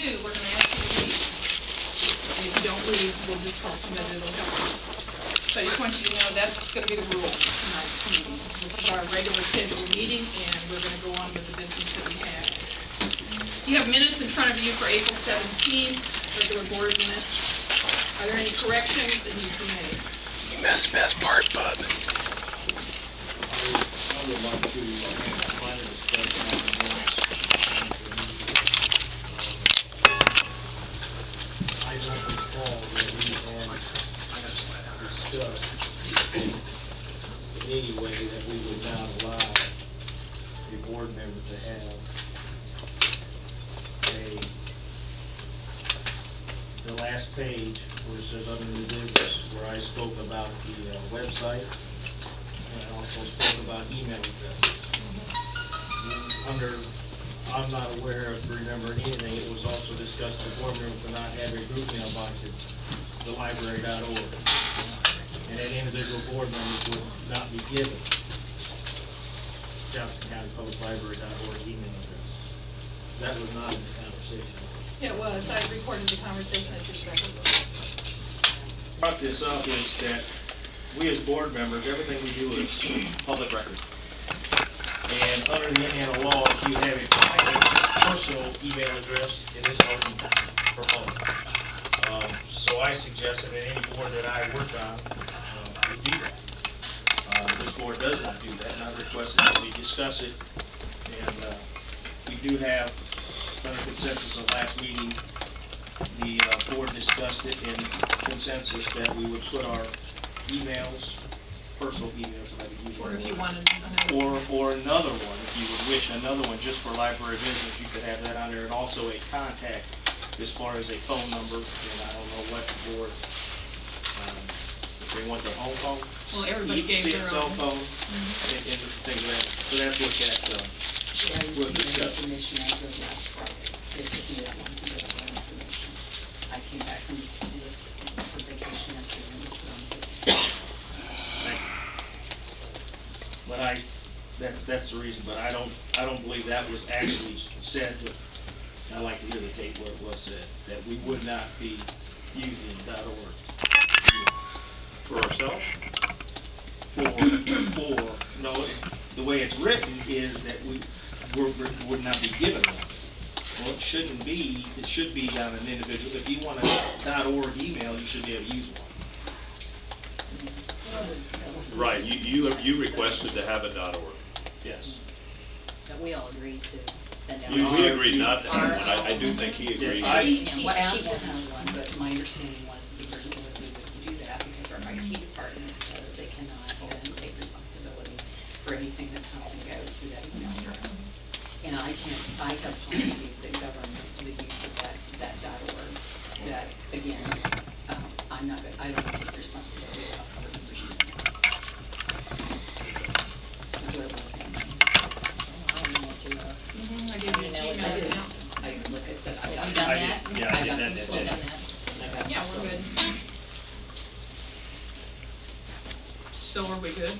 do, we're going to ask you to leave. And if you don't leave, we'll just call somebody that'll help you. So I just want you to know that's going to be the rule of tonight's meeting. This is our regular scheduled meeting, and we're going to go on with the business that we have. You have minutes in front of you for April 17th, regular board minutes. Are there any corrections that need to be made? You missed the best part, bud. I would like to minor discussion on the minutes. I don't recall that we had discussed in any way that we would not allow a board member to have the last page where it says under new business, where I spoke about the website, and I also spoke about email addresses. I'm not aware of, remember anything, it was also discussed the board member could not have a group mailbox at thelibrary.org. And that individual board members would not be given Johnson County Public Library.org email address. That was not in the conversation. Yeah, it was. I recorded the conversation at your second. Brought this up is that we as board members, everything we do is public record. And under the Indiana law, if you have a personal email address, it is open for public. So I suggested that any board that I work on would do that. This board does not do that, and I requested that we discuss it. And we do have, under consensus of last meeting, the board discussed it in consensus that we would put our emails, personal emails, or if you wanted another or another one, if you would wish another one just for library business, you could have that on there, and also a contact as far as a phone number. And I don't know what the board, if they want their home phone, well, everybody gave their cell own phone, and things like that. So that's what that Yeah, I we'll received discuss. information as of last Friday. It took me that long to get all that information. I came back from vacation yesterday and was put on vacation. Thank you. But that's the reason. But I don't believe that was actually said. But I like to hear the tape where it was said that we would not be using .org for ourselves. No, the way it's written is that we would not be given one. Well, it shouldn't be. It should be on an individual. If you want a .org email, you should be able to use one. Right, you requested to have a .org. Yes. But we all agreed to send out. We agreed not to have one. I do think he agreed. He asked to have one, but my understanding was the agreement was we wouldn't do that because our IT department says they cannot then take responsibility for anything that comes and goes through that email address. And I have policies that govern the use of that .org. That again, I don't take responsibility about our members using it. That's what it was. I gave you a Gmail account. Like I said, I got Have you done that? Yeah, I did that. We've still done that. Yeah, we're good. So are we good?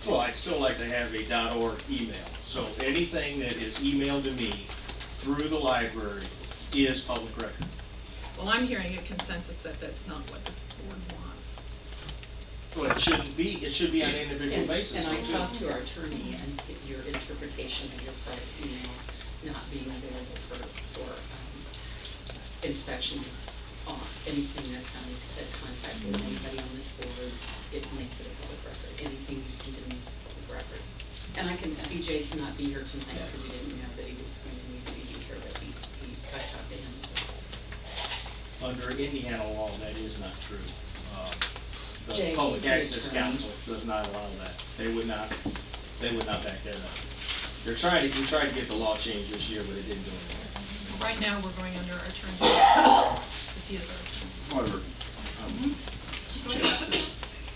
Well, I'd still like to have a .org email. So anything that is emailed to me through the library is public record. Well, I'm hearing a consensus that that's not what the board wants. Well, it shouldn't be. It should be on an individual basis. And I talked to our attorney, and your interpretation of your private email not being available for inspections on anything that has a contact with anybody on this board, it makes it a public record. Anything you send to me is a public record. And BJ cannot be here tonight because he didn't know that he was going to need to be here, but I talked to him as well. Under Indiana law, that is not true. The Jay, Public he's the Access attorney. Council does not allow that. They would not back that up. We tried to get the law changed this year, but it didn't go anywhere. Right now, we're going under our attorney, because he is our attorney. However,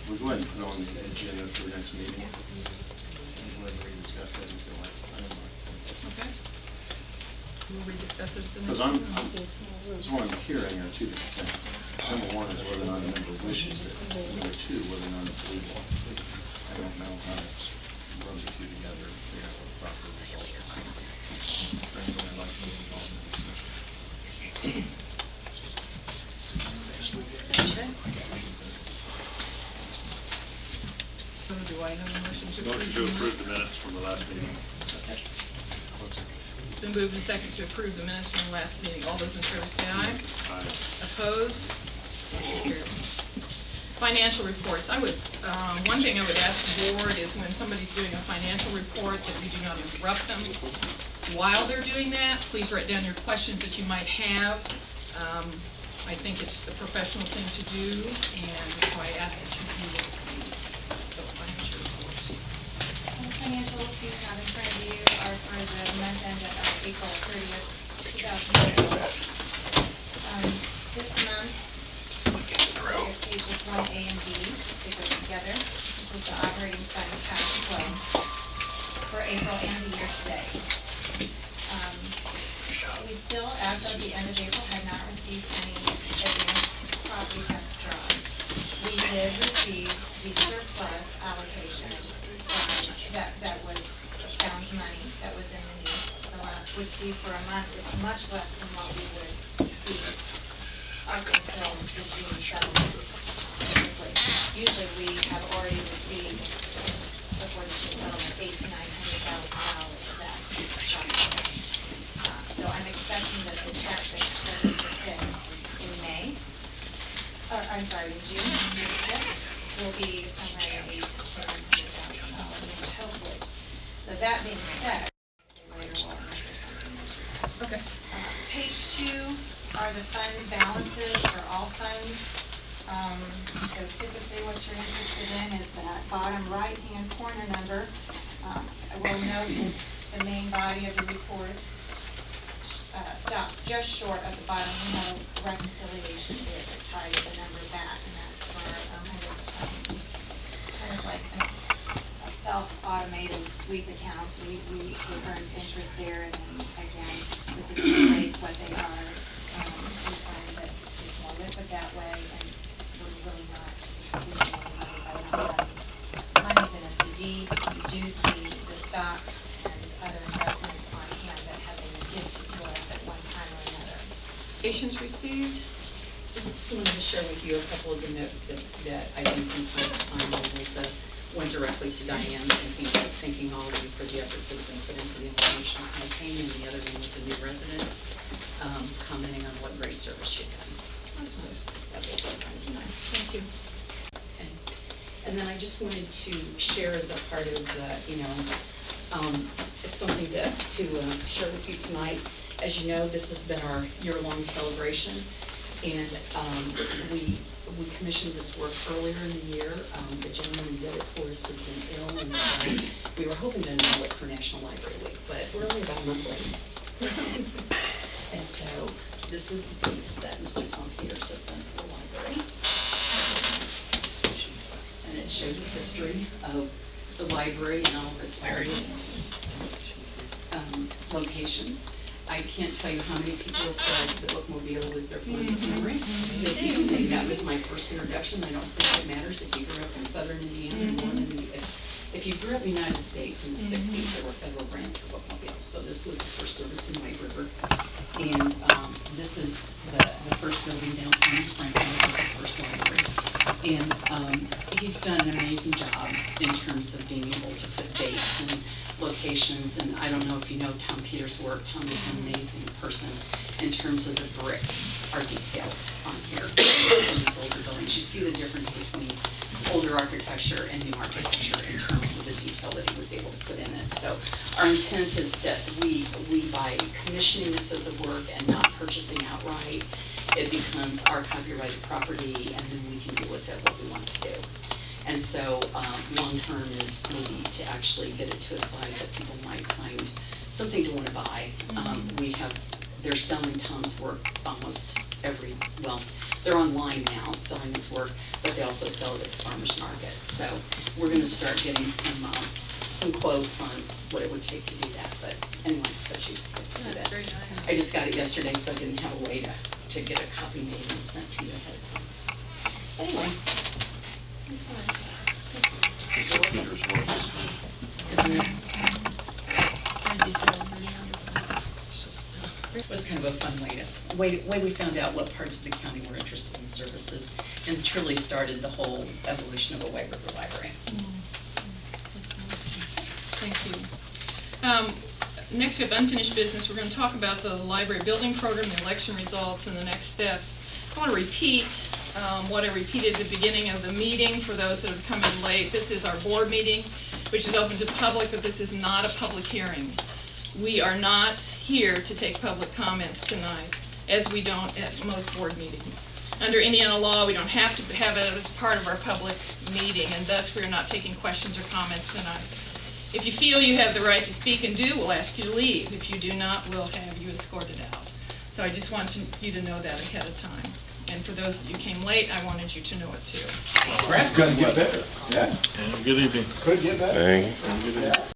we'll go ahead and put on the agenda for next meeting. And go ahead and rediscuss it if you feel like. I don't know. Okay. We'll rediscuss it at the next Because meeting. that's what I'm hearing are two different things. Number one is whether or not a member wishes it. Number two, whether or not it's legal. I don't know how to run the two together, figure out what the proper result is. Frankly, I'd like to be involved in that discussion. So do I have a motion to approve? Motion to approve the minutes from the last meeting. Okay. It's been moved and seconded to approve the minutes from the last meeting. All those in favor say aye. Aye. Opposed? Motion carries. Financial reports. One thing I would ask the board is when somebody's doing a financial report that we do not interrupt them while they're doing that. Please write down your questions that you might have. I think it's the professional thing to do, and so I ask that you do that, please. So financial reports. The financials you have in front of you are for the month end of April 30th, 2006. This month, we have pages 1A and B. They go together. This is the operating fund cash flow for April and the year to date. We still, as of the end of April, had not received any advanced property tax draw. We did receive the surplus allocation that was found money that was in the news. The last would see for a month, it's much less than what we would receive up until the June settlement. Typically, usually we have already received before the June settlement $800,000 to $900,000 of that property tax. So I'm expecting that the check that's scheduled to hit in May, in June 5th, will be somewhere in the $800,000 to $900,000 range, hopefully. So that being said, later we'll answer something that you have. Okay. Page 2 are the fund balances for all funds. So typically what you're interested in is that bottom right-hand corner number. I will note that the main body of the report stops just short of the bottom. We have a reconciliation there that ties the number back, and that's for kind of like a self-automated sweep account. We earn interest there, and then again, with the same rates what they are, we find that it's more liquid that way, and we're really not losing any money by not having monies in a CD. We do see the stocks and other investments on hand that have been gifted to us at one time or another. Patients received. Just wanted to share with you a couple of the notes that I think from time to time. One went directly to Diane, thanking all of you for the efforts that have been put into the informational campaign, and the other one was a new resident commenting on what great service she'd gotten. That's nice. Just that was all kind of nice. Thank you. Okay. And then I just wanted to share as a part of something to share with you tonight. As you know, this has been our year-long celebration, and we commissioned this work earlier in the year. The gentleman who did it for us has been ill, and so we were hoping to enroll it for National Library Week, but we're only about a month late. And so this is the piece that Mr. Tom Peters has done for the library. And it shows the history of the library and all of its various locations. I can't tell you how many people have said the bookmobile was their fondest memory. They keep saying that was my first introduction. I don't think it matters if you grew up in southern Indiana. If you grew up in the United States in the 60s, there were federal grants for bookmobiles. So this was the first service in White River. And this is the first building downtown in Franklin. It was the first library. And he's done an amazing job in terms of being able to put dates and locations. And I don't know if you know Tom Peters' work. Tom is an amazing person in terms of the bricks are detailed on here in these older buildings. You see the difference between older architecture and new architecture in terms of the detail that he was able to put in it. So our intent is that we by commissioning this as a work and not purchasing outright, it becomes our copyrighted property, and then we can do with it what we want to do. And so long term is maybe to actually get it to a size that people might find something to want to buy. They're selling Tom's work almost they're online now selling his work, but they also sell it at the farmer's market. So we're going to start getting some quotes on what it would take to do that. But anyway, but you get to see That's that. very nice. I just got it yesterday, so I didn't have a way to get a copy made and sent to you ahead of time. So, anyway. That's nice. Thank you. Mr. Peters' work is good. Isn't it? And details, really wonderful. It's just It was kind of a fun way we found out what parts of the county were interested in services, and truly started the whole evolution of a White River Library. Thank you. Next we have unfinished business. We're going to talk about the library building program, the election results, and the next steps. I want to repeat what I repeated at the beginning of the meeting for those that have come in late. This is our board meeting, which is open to the public, but this is not a public hearing. We are not here to take public comments tonight, as we don't at most board meetings. Under Indiana law, we don't have to have it as part of our public meeting, and thus we are not taking questions or comments tonight. If you feel you have the right to speak and do, we'll ask you to leave. If you do not, we'll have you escorted out. So I just want you to know that ahead of time. And for those of you who came late, I wanted you to know it too. It's gonna get better. Yeah. Good evening. Could get better. Thank you.